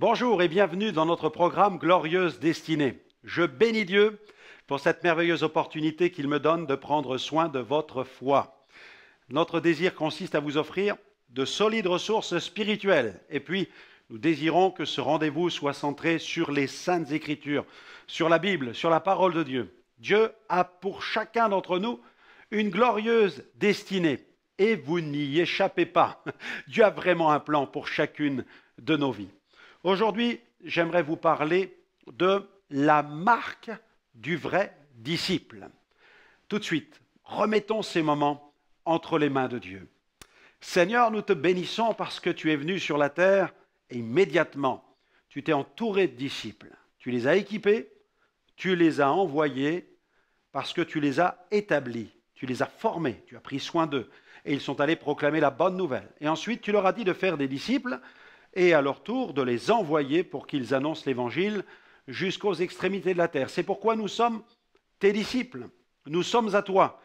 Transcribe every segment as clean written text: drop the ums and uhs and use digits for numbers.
Bonjour et bienvenue dans notre programme Glorieuse Destinée. Je bénis Dieu pour cette merveilleuse opportunité qu'il me donne de prendre soin de votre foi. Notre désir consiste à vous offrir de solides ressources spirituelles. Et puis, nous désirons que ce rendez-vous soit centré sur les Saintes Écritures, sur la Bible, sur la parole de Dieu. Dieu a pour chacun d'entre nous une glorieuse destinée. Et vous n'y échappez pas. Dieu a vraiment un plan pour chacune de nos vies. Aujourd'hui, j'aimerais vous parler de la marque du vrai disciple. Tout de suite, remettons ces moments entre les mains de Dieu. Seigneur, nous te bénissons parce que tu es venu sur la terre et immédiatement, tu t'es entouré de disciples. Tu les as équipés, tu les as envoyés parce que tu les as établis, tu les as formés, tu as pris soin d'eux et ils sont allés proclamer la bonne nouvelle. Et ensuite, tu leur as dit de faire des disciples et à leur tour de les envoyer pour qu'ils annoncent l'Évangile jusqu'aux extrémités de la terre. C'est pourquoi nous sommes tes disciples, nous sommes à toi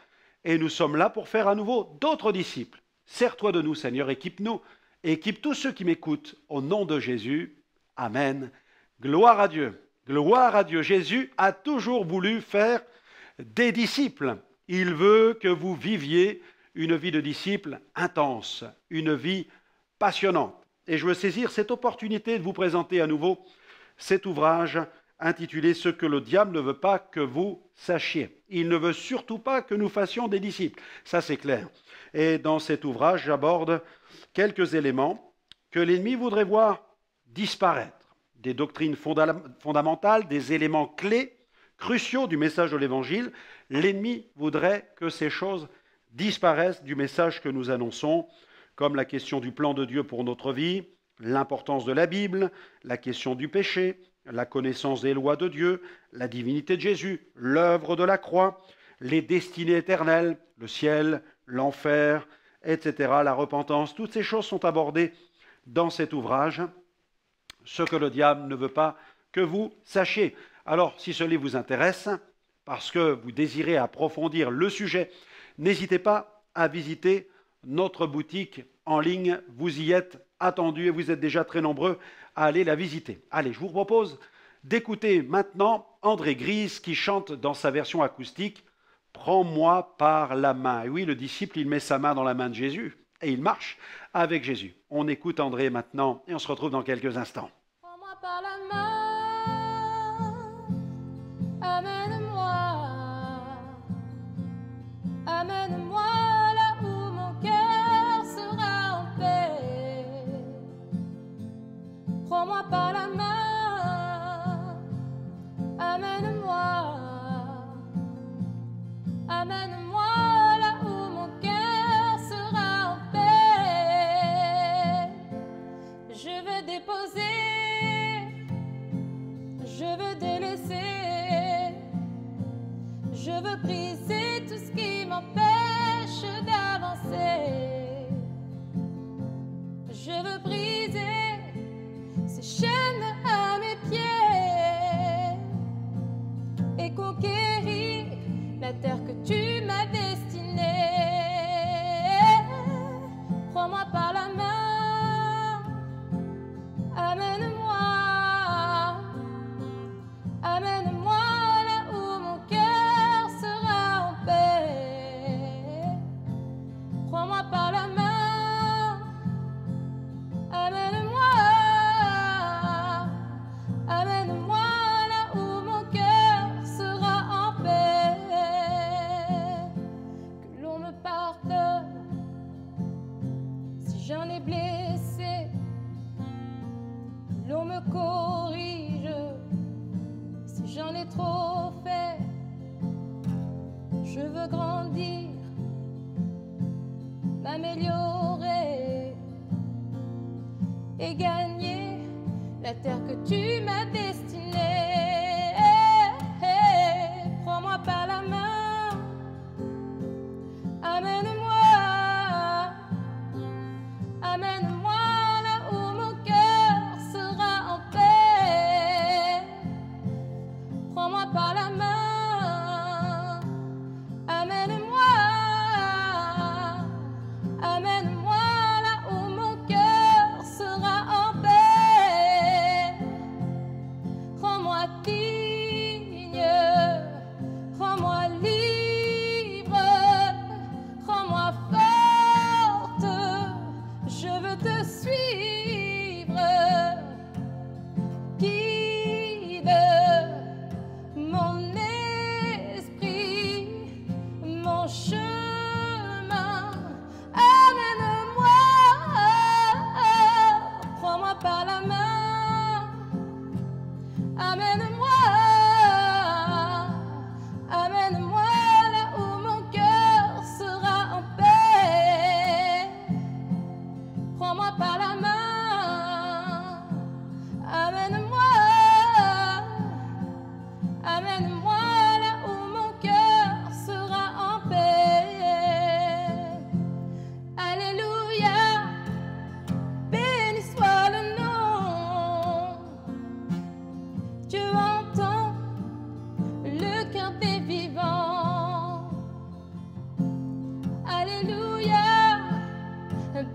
et nous sommes là pour faire à nouveau d'autres disciples. Sers-toi de nous, Seigneur, équipe-nous, équipe tous ceux qui m'écoutent au nom de Jésus. Amen. Gloire à Dieu. Gloire à Dieu. Jésus a toujours voulu faire des disciples. Il veut que vous viviez une vie de disciple intense, une vie passionnante. Et je veux saisir cette opportunité de vous présenter à nouveau cet ouvrage intitulé « Ce que le diable ne veut pas que vous sachiez ». Il ne veut surtout pas que nous fassions des disciples, ça c'est clair. Et dans cet ouvrage, j'aborde quelques éléments que l'ennemi voudrait voir disparaître. Des doctrines fondamentales, des éléments clés, cruciaux du message de l'Évangile. L'ennemi voudrait que ces choses disparaissent du message que nous annonçons, comme la question du plan de Dieu pour notre vie, l'importance de la Bible, la question du péché, la connaissance des lois de Dieu, la divinité de Jésus, l'œuvre de la croix, les destinées éternelles, le ciel, l'enfer, etc., la repentance. Toutes ces choses sont abordées dans cet ouvrage, ce que le diable ne veut pas que vous sachiez. Alors, si ce livre vous intéresse, parce que vous désirez approfondir le sujet, n'hésitez pas à visiter notre boutique en ligne. Vous y êtes attendus et vous êtes déjà très nombreux à aller la visiter. Allez, je vous propose d'écouter maintenant André Grise qui chante dans sa version acoustique « Prends-moi par la main ». Et oui, le disciple, il met sa main dans la main de Jésus et il marche avec Jésus. On écoute André maintenant et on se retrouve dans quelques instants. Prends-moi par la main, amène-moi, amène-moi là où mon cœur sera en paix. Prends-moi par la main, amène-moi, amène-moi là où mon cœur sera en paix. Je veux déposer, je veux délaisser, je veux briser tout ce qui m'empêche d'avancer. Je veux briser ces chaînes à mes pieds et conquérir la terre que tu m'as destinée. Prends-moi par la main, amène-moi, amène-moi là où mon cœur sera en paix. Prends-moi par la main, amène-moi, amène-moi là où mon cœur sera en paix. Que l'on me pardonne si j'en ai blessé, l'on me corrige si j'en ai trop fait. Je veux grandir, m'améliorer et gagner la terre que tu m'as destinée. Prends-moi par la main, amène-moi, amène-moi là où mon cœur sera en paix. Prends-moi par la main, amène-moi, amène-moi là où mon cœur sera en paix. te suivre. Guide mon esprit, mon chemin. Amène-moi, prends-moi par la main. Amène-moi, amène-moi là où mon cœur sera en paix. Prends-moi par la main. Amène-moi, amène-moi là où mon cœur sera en paix. Alléluia, béni soit le nom. Dieu entend le cœur des vivants. Alléluia,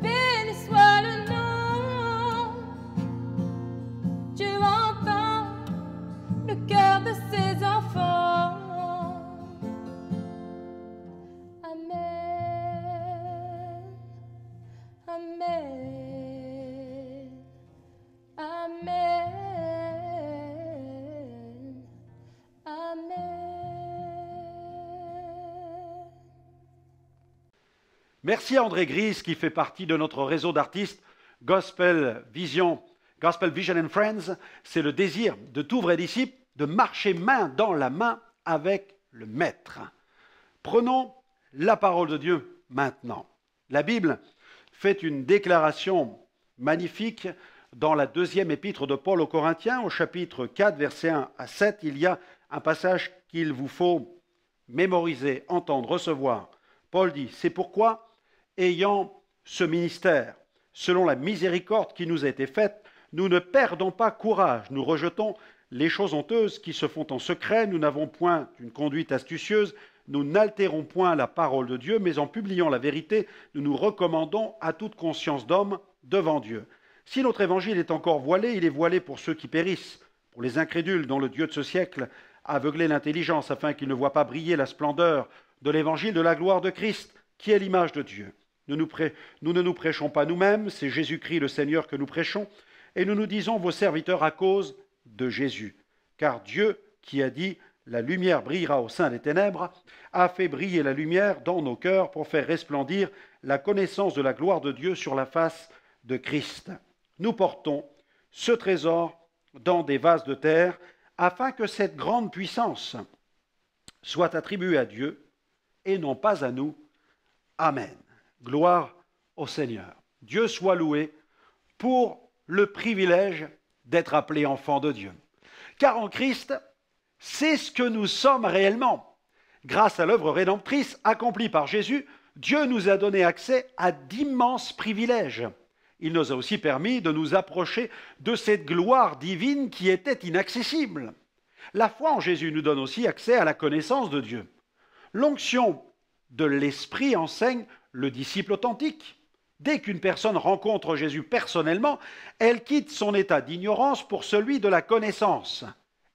béni soit le nom. Dieu entend le cœur de ses enfants. Amen, amen, amen, amen. Merci à André Grise qui fait partie de notre réseau d'artistes Gospel Vision and Friends. C'est le désir de tout vrai disciple de marcher main dans la main avec le Maître. Prenons la parole de Dieu maintenant. La Bible fait une déclaration magnifique dans la deuxième épître de Paul aux Corinthiens, au chapitre 4, versets 1 à 7. Il y a un passage qu'il vous faut mémoriser, entendre, recevoir. Paul dit, c'est pourquoi, ayant ce ministère, selon la miséricorde qui nous a été faite, nous ne perdons pas courage, nous rejetons les choses honteuses qui se font en secret, nous n'avons point une conduite astucieuse, nous n'altérons point la parole de Dieu, mais en publiant la vérité, nous nous recommandons à toute conscience d'homme devant Dieu. Si notre évangile est encore voilé, il est voilé pour ceux qui périssent, pour les incrédules dont le Dieu de ce siècle a aveuglé l'intelligence, afin qu'ils ne voient pas briller la splendeur de l'évangile de la gloire de Christ, qui est l'image de Dieu. Nous ne nous prêchons pas nous-mêmes, c'est Jésus-Christ le Seigneur que nous prêchons, et nous nous disons vos serviteurs à cause de Jésus. Car Dieu, qui a dit « La lumière brillera au sein des ténèbres », a fait briller la lumière dans nos cœurs pour faire resplendir la connaissance de la gloire de Dieu sur la face de Christ. Nous portons ce trésor dans des vases de terre, afin que cette grande puissance soit attribuée à Dieu et non pas à nous. Amen. Gloire au Seigneur. Dieu soit loué pour le privilège d'être appelé enfant de Dieu. Car en Christ, c'est ce que nous sommes réellement. Grâce à l'œuvre rédemptrice accomplie par Jésus, Dieu nous a donné accès à d'immenses privilèges. Il nous a aussi permis de nous approcher de cette gloire divine qui était inaccessible. La foi en Jésus nous donne aussi accès à la connaissance de Dieu. L'onction de l'Esprit enseigne le disciple authentique. Dès qu'une personne rencontre Jésus personnellement, elle quitte son état d'ignorance pour celui de la connaissance.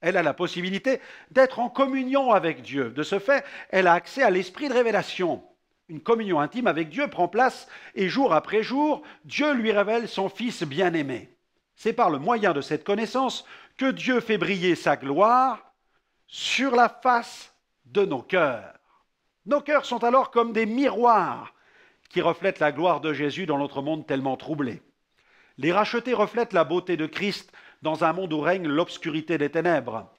Elle a la possibilité d'être en communion avec Dieu. De ce fait, elle a accès à l'esprit de révélation. Une communion intime avec Dieu prend place et jour après jour, Dieu lui révèle son Fils bien-aimé. C'est par le moyen de cette connaissance que Dieu fait briller sa gloire sur la face de nos cœurs. Nos cœurs sont alors comme des miroirs qui reflètent la gloire de Jésus dans notre monde tellement troublé. Les rachetés reflètent la beauté de Christ dans un monde où règne l'obscurité des ténèbres.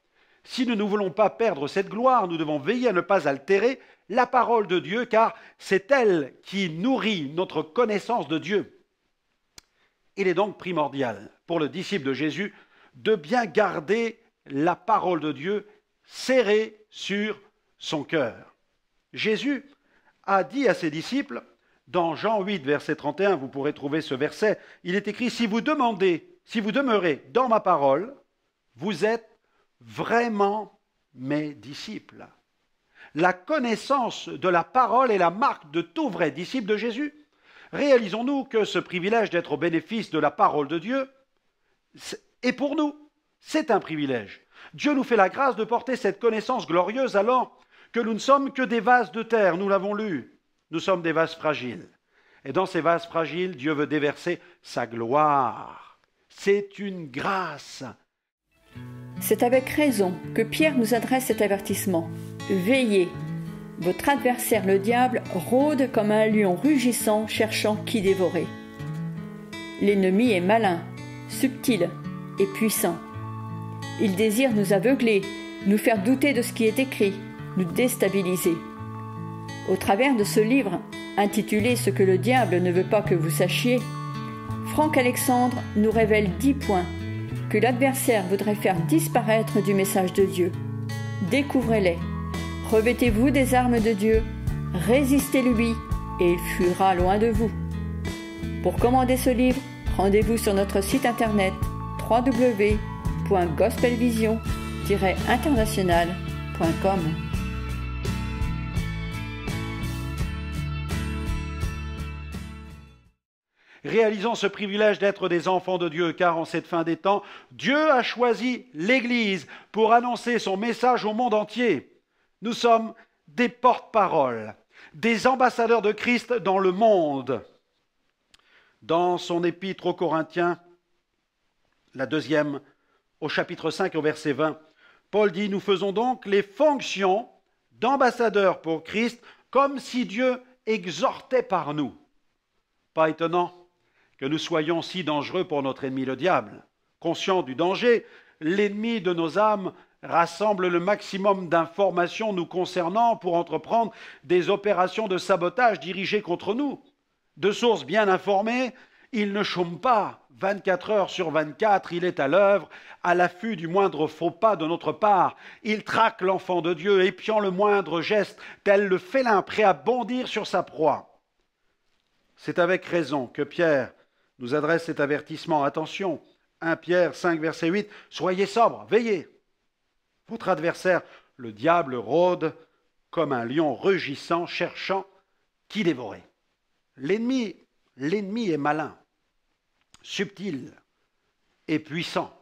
Si nous ne voulons pas perdre cette gloire, nous devons veiller à ne pas altérer la parole de Dieu, car c'est elle qui nourrit notre connaissance de Dieu. Il est donc primordial pour le disciple de Jésus de bien garder la parole de Dieu serrée sur son cœur. Jésus a dit à ses disciples, dans Jean 8, verset 31, vous pourrez trouver ce verset, il est écrit, si vous demeurez dans ma parole, vous êtes vraiment mes disciples. La connaissance de la parole est la marque de tout vrai disciple de Jésus. Réalisons-nous que ce privilège d'être au bénéfice de la parole de Dieu est pour nous, c'est un privilège. Dieu nous fait la grâce de porter cette connaissance glorieuse alors que nous ne sommes que des vases de terre, nous l'avons lu. Nous sommes des vases fragiles. Et dans ces vases fragiles, Dieu veut déverser sa gloire. C'est une grâce. C'est avec raison que Pierre nous adresse cet avertissement. Veillez, votre adversaire le diable rôde comme un lion rugissant cherchant qui dévorer. L'ennemi est malin, subtil et puissant. Il désire nous aveugler, nous faire douter de ce qui est écrit, nous déstabiliser. Au travers de ce livre, intitulé « Ce que le diable ne veut pas que vous sachiez », Franck Alexandre nous révèle 10 points que l'adversaire voudrait faire disparaître du message de Dieu. Découvrez-les. Revêtez-vous des armes de Dieu, résistez-lui et il fuira loin de vous. Pour commander ce livre, rendez-vous sur notre site internet www.gospelvision-international.com. Réalisons ce privilège d'être des enfants de Dieu, car en cette fin des temps, Dieu a choisi l'Église pour annoncer son message au monde entier. Nous sommes des porte-paroles, des ambassadeurs de Christ dans le monde. Dans son épître aux Corinthiens, la 2e, au chapitre 5, au verset 20, Paul dit « Nous faisons donc les fonctions d'ambassadeurs pour Christ comme si Dieu exhortait par nous. » Pas étonnant que nous soyons si dangereux pour notre ennemi le diable. Conscient du danger, l'ennemi de nos âmes rassemble le maximum d'informations nous concernant pour entreprendre des opérations de sabotage dirigées contre nous. De sources bien informées, il ne chôme pas. 24 heures sur 24, il est à l'œuvre, à l'affût du moindre faux pas de notre part. Il traque l'enfant de Dieu, épiant le moindre geste, tel le félin prêt à bondir sur sa proie. C'est avec raison que Pierre nous adresse cet avertissement. Attention, 1 Pierre 5, verset 8, « Soyez sobres, veillez. Votre adversaire, le diable, rôde comme un lion rugissant, cherchant qui dévorer. » L'ennemi est malin, subtil et puissant.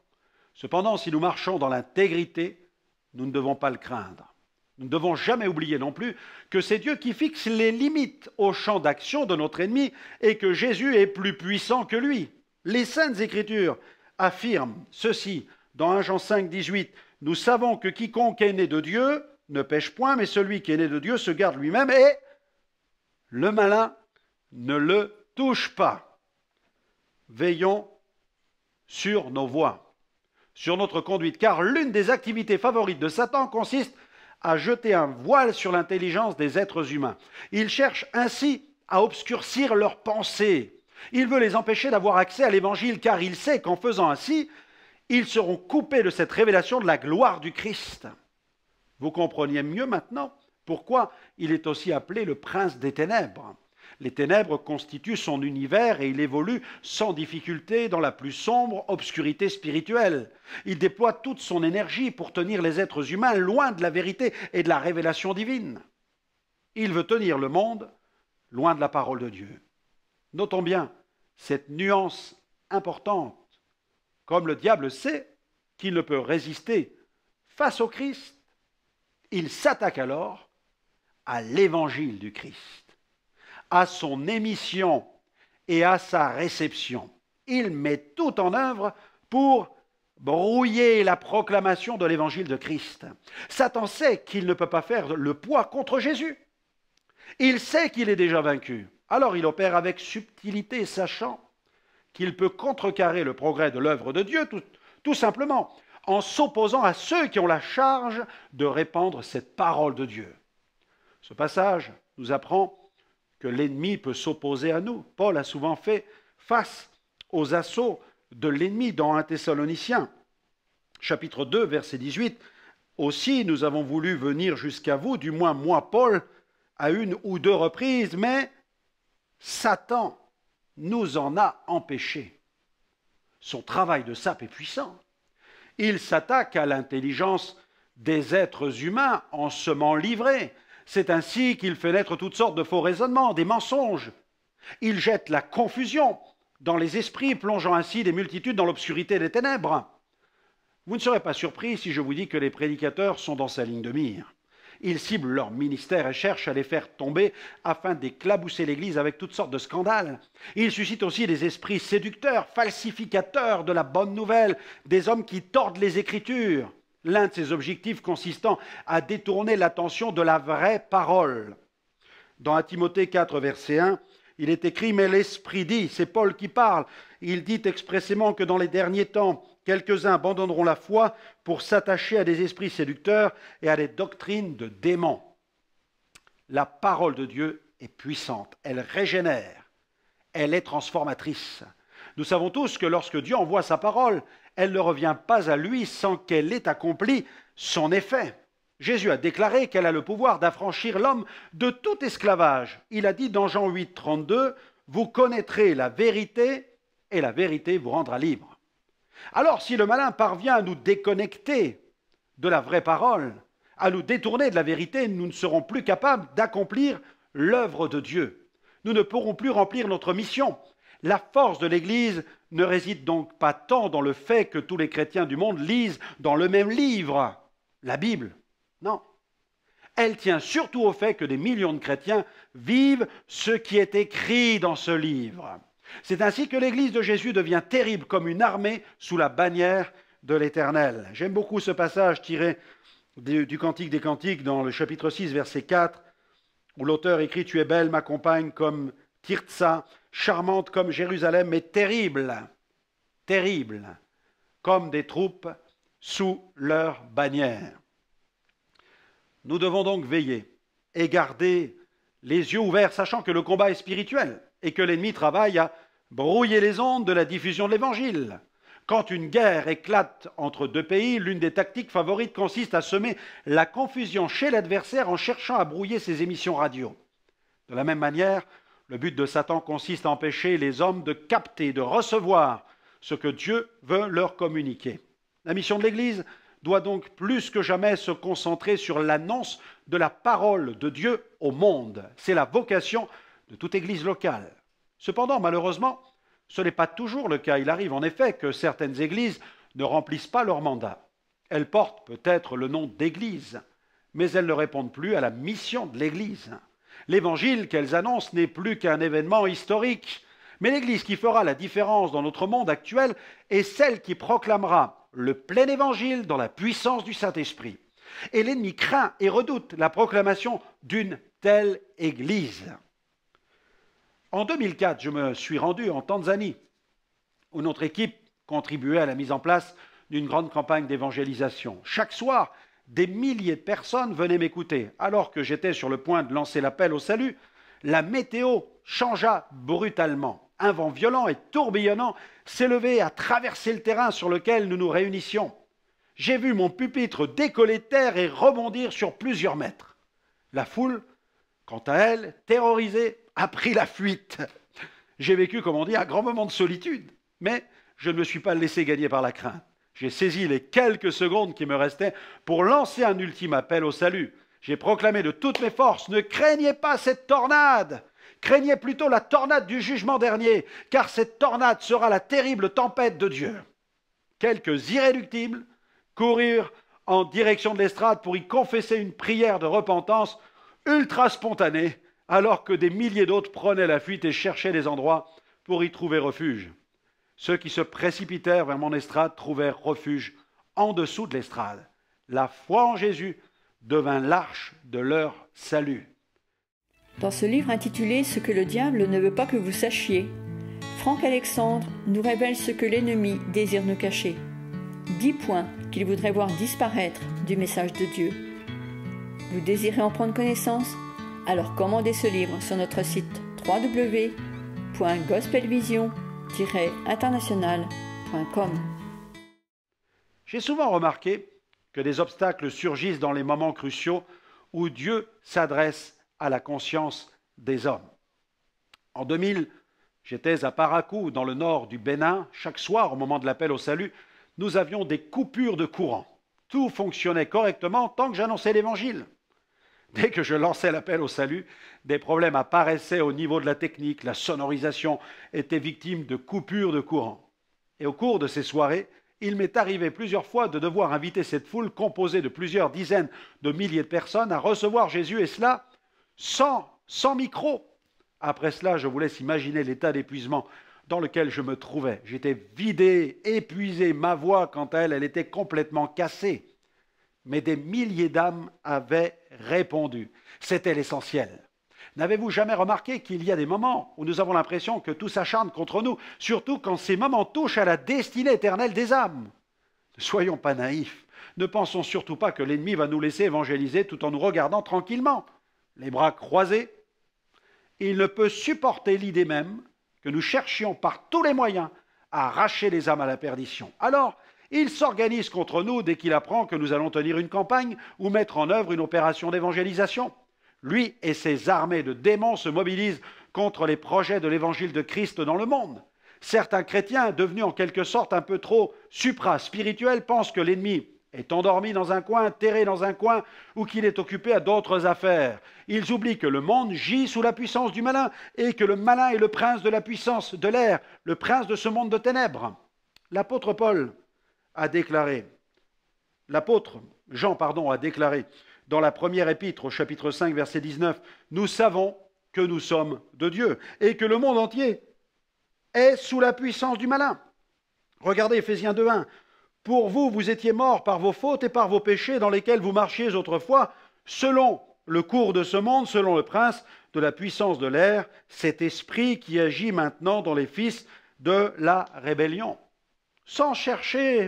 Cependant, si nous marchons dans l'intégrité, nous ne devons pas le craindre. Nous ne devons jamais oublier non plus que c'est Dieu qui fixe les limites au champ d'action de notre ennemi et que Jésus est plus puissant que lui. Les Saintes Écritures affirment ceci dans 1 Jean 5, 18. « Nous savons que quiconque est né de Dieu ne pêche point, mais celui qui est né de Dieu se garde lui-même et le malin ne le touche pas. » Veillons sur nos voies, sur notre conduite, car l'une des activités favorites de Satan consiste à jeter un voile sur l'intelligence des êtres humains. Il cherche ainsi à obscurcir leurs pensées. Il veut les empêcher d'avoir accès à l'Évangile, car il sait qu'en faisant ainsi, ils seront coupés de cette révélation de la gloire du Christ. Vous compreniez mieux maintenant pourquoi il est aussi appelé le prince des ténèbres. Les ténèbres constituent son univers et il évolue sans difficulté dans la plus sombre obscurité spirituelle. Il déploie toute son énergie pour tenir les êtres humains loin de la vérité et de la révélation divine. Il veut tenir le monde loin de la parole de Dieu. Notons bien cette nuance importante. Comme le diable sait qu'il ne peut résister face au Christ, il s'attaque alors à l'évangile du Christ, à son émission et à sa réception. Il met tout en œuvre pour brouiller la proclamation de l'évangile de Christ. Satan sait qu'il ne peut pas faire le poids contre Jésus. Il sait qu'il est déjà vaincu. Alors il opère avec subtilité, sachant qu'il peut contrecarrer le progrès de l'œuvre de Dieu, tout simplement en s'opposant à ceux qui ont la charge de répandre cette parole de Dieu. Ce passage nous apprend que l'ennemi peut s'opposer à nous. Paul a souvent fait face aux assauts de l'ennemi dans 1 Thessaloniciens, chapitre 2, verset 18. « Aussi, nous avons voulu venir jusqu'à vous, du moins moi, Paul, à 1 ou 2 reprises, mais Satan nous en a empêchés. » Son travail de sape est puissant. Il s'attaque à l'intelligence des êtres humains en semant l'ivrée. C'est ainsi qu'il fait naître toutes sortes de faux raisonnements, des mensonges. Il jette la confusion dans les esprits, plongeant ainsi des multitudes dans l'obscurité des ténèbres. Vous ne serez pas surpris si je vous dis que les prédicateurs sont dans sa ligne de mire. Ils ciblent leur ministère et cherchent à les faire tomber afin d'éclabousser l'Église avec toutes sortes de scandales. Ils suscitent aussi des esprits séducteurs, falsificateurs de la bonne nouvelle, des hommes qui tordent les Écritures. L'un de ces objectifs consistant à détourner l'attention de la vraie parole. Dans 1 Timothée 4, verset 1, il est écrit « Mais l'Esprit dit », c'est Paul qui parle, il dit expressément que dans les derniers temps, quelques-uns abandonneront la foi pour s'attacher à des esprits séducteurs et à des doctrines de démons. La parole de Dieu est puissante, elle régénère, elle est transformatrice. Nous savons tous que lorsque Dieu envoie sa parole, elle ne revient pas à lui sans qu'elle ait accompli son effet. Jésus a déclaré qu'elle a le pouvoir d'affranchir l'homme de tout esclavage. Il a dit dans Jean 8, 32, « Vous connaîtrez la vérité et la vérité vous rendra libre. » Alors, si le malin parvient à nous déconnecter de la vraie parole, à nous détourner de la vérité, nous ne serons plus capables d'accomplir l'œuvre de Dieu. Nous ne pourrons plus remplir notre mission. La force de l'Église ne réside donc pas tant dans le fait que tous les chrétiens du monde lisent dans le même livre, la Bible. Non. Elle tient surtout au fait que des millions de chrétiens vivent ce qui est écrit dans ce livre. C'est ainsi que l'Église de Jésus devient terrible comme une armée sous la bannière de l'Éternel. J'aime beaucoup ce passage tiré du Cantique des Cantiques dans le chapitre 6, verset 4, où l'auteur écrit « Tu es belle, ma compagne, comme Tirtsa, charmante comme Jérusalem, mais terrible, terrible, comme des troupes sous leur bannière. » Nous devons donc veiller et garder les yeux ouverts, sachant que le combat est spirituel et que l'ennemi travaille à brouiller les ondes de la diffusion de l'Évangile. Quand une guerre éclate entre deux pays, l'une des tactiques favorites consiste à semer la confusion chez l'adversaire en cherchant à brouiller ses émissions radio. De la même manière, le but de Satan consiste à empêcher les hommes de capter, de recevoir ce que Dieu veut leur communiquer. La mission de l'Église doit donc plus que jamais se concentrer sur l'annonce de la parole de Dieu au monde. C'est la vocation de toute Église locale. Cependant, malheureusement, ce n'est pas toujours le cas. Il arrive en effet que certaines églises ne remplissent pas leur mandat. Elles portent peut-être le nom d'église, mais elles ne répondent plus à la mission de l'Église. L'évangile qu'elles annoncent n'est plus qu'un événement historique, mais l'Église qui fera la différence dans notre monde actuel est celle qui proclamera le plein évangile dans la puissance du Saint-Esprit. Et l'ennemi craint et redoute la proclamation d'une telle Église. En 2004, je me suis rendu en Tanzanie, où notre équipe contribuait à la mise en place d'une grande campagne d'évangélisation. Chaque soir, des milliers de personnes venaient m'écouter. Alors que j'étais sur le point de lancer l'appel au salut, la météo changea brutalement. Un vent violent et tourbillonnant s'est levé et a traversé le terrain sur lequel nous nous réunissions. J'ai vu mon pupitre décoller de terre et rebondir sur plusieurs mètres. La foule, quant à elle, terrorisée, a pris la fuite. J'ai vécu, comme on dit, un grand moment de solitude, mais je ne me suis pas laissé gagner par la crainte. J'ai saisi les quelques secondes qui me restaient pour lancer un ultime appel au salut. J'ai proclamé de toutes mes forces, ne craignez pas cette tornade, craignez plutôt la tornade du jugement dernier, car cette tornade sera la terrible tempête de Dieu. Quelques irréductibles courirent en direction de l'estrade pour y confesser une prière de repentance ultra spontanée, alors que des milliers d'autres prenaient la fuite et cherchaient des endroits pour y trouver refuge. Ceux qui se précipitèrent vers mon estrade trouvèrent refuge en dessous de l'estrade. La foi en Jésus devint l'arche de leur salut. Dans ce livre intitulé « Ce que le diable ne veut pas que vous sachiez », Franck Alexandre nous révèle ce que l'ennemi désire nous cacher. 10 points qu'il voudrait voir disparaître du message de Dieu. Vous désirez en prendre connaissance? Alors commandez ce livre sur notre site www.gospelvision-international.com. J'ai souvent remarqué que des obstacles surgissent dans les moments cruciaux où Dieu s'adresse à la conscience des hommes. En 2000, j'étais à Parakou, dans le nord du Bénin. Chaque soir, au moment de l'appel au salut, nous avions des coupures de courant. Tout fonctionnait correctement tant que j'annonçais l'Évangile. Dès que je lançais l'appel au salut, des problèmes apparaissaient au niveau de la technique. La sonorisation était victime de coupures de courant. Et au cours de ces soirées, Il m'est arrivé plusieurs fois de devoir inviter cette foule composée de plusieurs dizaines de milliers de personnes à recevoir Jésus, et cela sans micro. Après cela, je vous laisse imaginer l'état d'épuisement dans lequel je me trouvais. J'étais vidé, épuisé, ma voix, quant à elle, elle était complètement cassée. Mais des milliers d'âmes avaient répondu. C'était l'essentiel. N'avez-vous jamais remarqué qu'il y a des moments où nous avons l'impression que tout s'acharne contre nous, surtout quand ces moments touchent à la destinée éternelle des âmes? Ne soyons pas naïfs. Ne pensons surtout pas que l'ennemi va nous laisser évangéliser tout en nous regardant tranquillement, les bras croisés. Il ne peut supporter l'idée même que nous cherchions par tous les moyens à arracher les âmes à la perdition. Alors, il s'organise contre nous dès qu'il apprend que nous allons tenir une campagne ou mettre en œuvre une opération d'évangélisation. Lui et ses armées de démons se mobilisent contre les projets de l'évangile de Christ dans le monde. Certains chrétiens, devenus en quelque sorte un peu trop supra-spirituels, pensent que l'ennemi est endormi dans un coin, terré dans un coin, ou qu'il est occupé à d'autres affaires. Ils oublient que le monde gît sous la puissance du malin, et que le malin est le prince de la puissance de l'air, le prince de ce monde de ténèbres. L'apôtre Jean a déclaré dans la première épître, au chapitre 5, verset 19, « Nous savons que nous sommes de Dieu, et que le monde entier est sous la puissance du malin. » Regardez Éphésiens 2.1. « Pour vous, vous étiez morts par vos fautes et par vos péchés dans lesquels vous marchiez autrefois, selon le cours de ce monde, selon le prince de la puissance de l'air, cet esprit qui agit maintenant dans les fils de la rébellion. » Sans chercher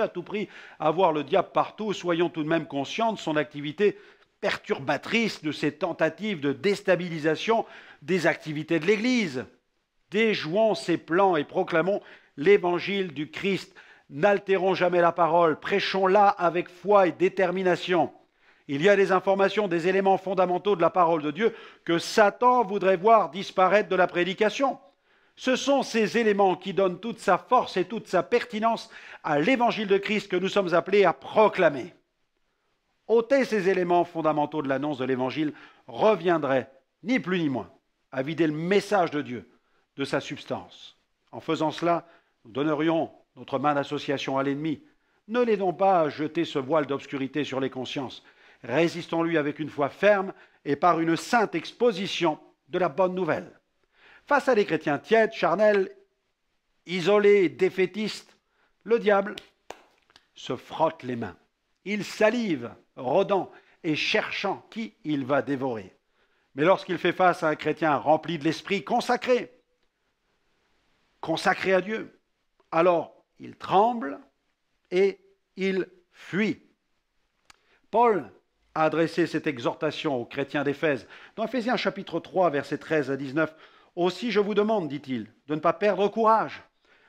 à tout prix à voir le diable partout, soyons tout de même conscients de son activité perturbatrice, de ses tentatives de déstabilisation des activités de l'Église. Déjouons ses plans et proclamons l'évangile du Christ. N'altérons jamais la parole, prêchons-la avec foi et détermination. Il y a des informations, des éléments fondamentaux de la parole de Dieu que Satan voudrait voir disparaître de la prédication. Ce sont ces éléments qui donnent toute sa force et toute sa pertinence à l'évangile de Christ que nous sommes appelés à proclamer. Ôter ces éléments fondamentaux de l'annonce de l'évangile reviendrait, ni plus ni moins, à vider le message de Dieu de sa substance. En faisant cela, nous donnerions notre main d'association à l'ennemi. Ne l'aidons pas à jeter ce voile d'obscurité sur les consciences. Résistons-lui avec une foi ferme et par une sainte exposition de la bonne nouvelle. Face à des chrétiens tièdes, charnels, isolés, défaitistes, le diable se frotte les mains. Il salive, rôdant et cherchant qui il va dévorer. Mais lorsqu'il fait face à un chrétien rempli de l'esprit, consacré à Dieu, alors il tremble et il fuit. Paul a adressé cette exhortation aux chrétiens d'Éphèse. Dans Éphésiens chapitre 3, versets 13 à 19, « Aussi je vous demande, dit-il, de ne pas perdre courage.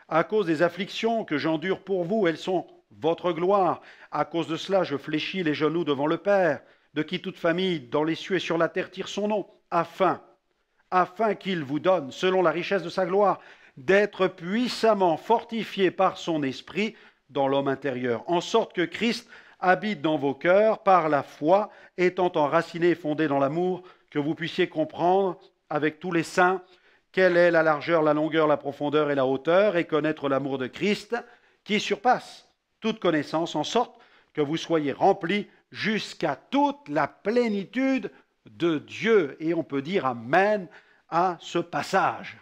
À cause des afflictions que j'endure pour vous, elles sont votre gloire. À cause de cela, je fléchis les genoux devant le Père, de qui toute famille dans les cieux et sur la terre tire son nom, afin qu'il vous donne, selon la richesse de sa gloire, d'être puissamment fortifié par son esprit dans l'homme intérieur, en sorte que Christ habite dans vos cœurs par la foi, étant enraciné et fondé dans l'amour, que vous puissiez comprendre avec tous les saints quelle est la largeur, la longueur, la profondeur et la hauteur, et connaître l'amour de Christ qui surpasse toute connaissance, en sorte que vous soyez remplis jusqu'à toute la plénitude de Dieu. Et on peut dire Amen à ce passage.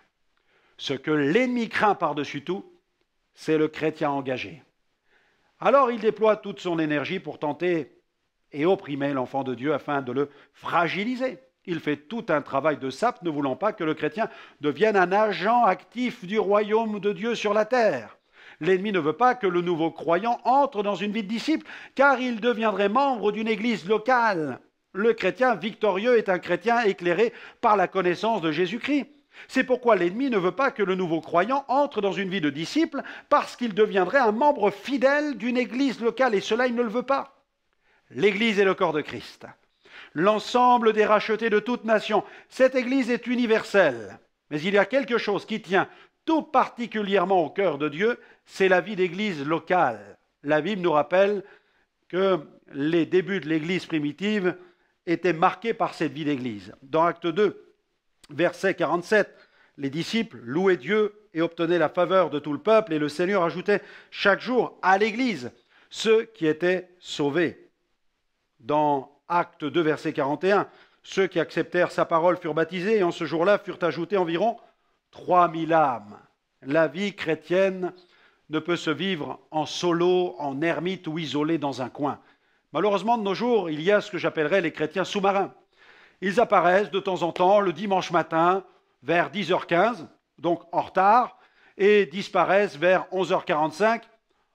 Ce que l'ennemi craint par-dessus tout, c'est le chrétien engagé. Alors il déploie toute son énergie pour tenter et opprimer l'enfant de Dieu afin de le fragiliser. Il fait tout un travail de sape, ne voulant pas que le chrétien devienne un agent actif du royaume de Dieu sur la terre. L'ennemi ne veut pas que le nouveau croyant entre dans une vie de disciple, car il deviendrait membre d'une église locale. Le chrétien victorieux est un chrétien éclairé par la connaissance de Jésus-Christ. C'est pourquoi l'ennemi ne veut pas que le nouveau croyant entre dans une vie de disciple, parce qu'il deviendrait un membre fidèle d'une église locale, et cela, il ne le veut pas. L'église est le corps de Christ. L'ensemble des rachetés de toute nation. Cette église est universelle. Mais il y a quelque chose qui tient tout particulièrement au cœur de Dieu, c'est la vie d'église locale. La Bible nous rappelle que les débuts de l'église primitive étaient marqués par cette vie d'église. Dans Acte 2, verset 47, Les disciples louaient Dieu et obtenaient la faveur de tout le peuple, et le Seigneur ajoutait chaque jour à l'Église ceux qui étaient sauvés. Dans Actes 2, verset 41, ceux qui acceptèrent sa parole furent baptisés, et en ce jour-là furent ajoutés environ 3000 âmes. La vie chrétienne ne peut se vivre en solo, en ermite ou isolé dans un coin. Malheureusement, de nos jours, il y a ce que j'appellerais les chrétiens sous-marins. Ils apparaissent de temps en temps le dimanche matin vers 10h15, donc en retard, et disparaissent vers 11h45,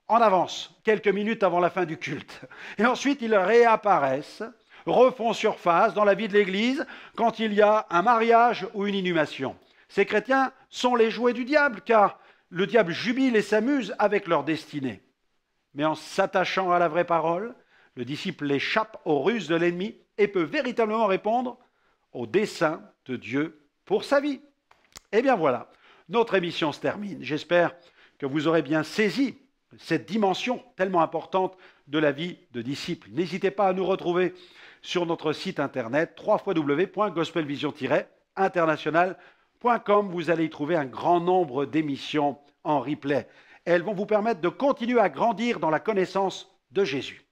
en avance, quelques minutes avant la fin du culte. Et ensuite, ils réapparaissent, refont surface dans la vie de l'Église quand il y a un mariage ou une inhumation. Ces chrétiens sont les jouets du diable, car le diable jubile et s'amuse avec leur destinée. Mais en s'attachant à la vraie parole, le disciple échappe aux ruses de l'ennemi et peut véritablement répondre au dessein de Dieu pour sa vie. Eh bien voilà, notre émission se termine. J'espère que vous aurez bien saisi cette dimension tellement importante de la vie de disciple. N'hésitez pas à nous retrouver sur notre site internet www.gospelvision-international.com. Vous allez y trouver un grand nombre d'émissions en replay. Elles vont vous permettre de continuer à grandir dans la connaissance de Jésus.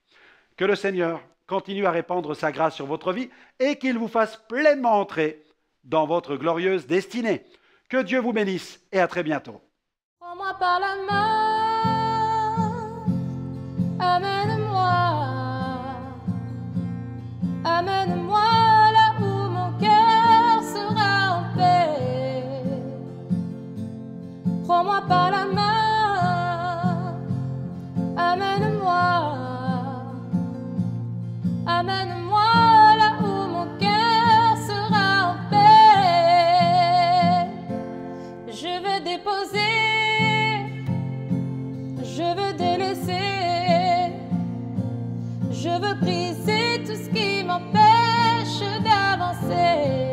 Que le Seigneur continue à répandre sa grâce sur votre vie et qu'il vous fasse pleinement entrer dans votre glorieuse destinée. Que Dieu vous bénisse et à très bientôt. Prends-moi par la main, amène-moi, amène-moi là où mon cœur sera en paix. Prends-moi par la main, amène-moi, amène-moi là où mon cœur sera en paix. Je veux déposer, je veux délaisser, je veux briser tout ce qui m'empêche d'avancer.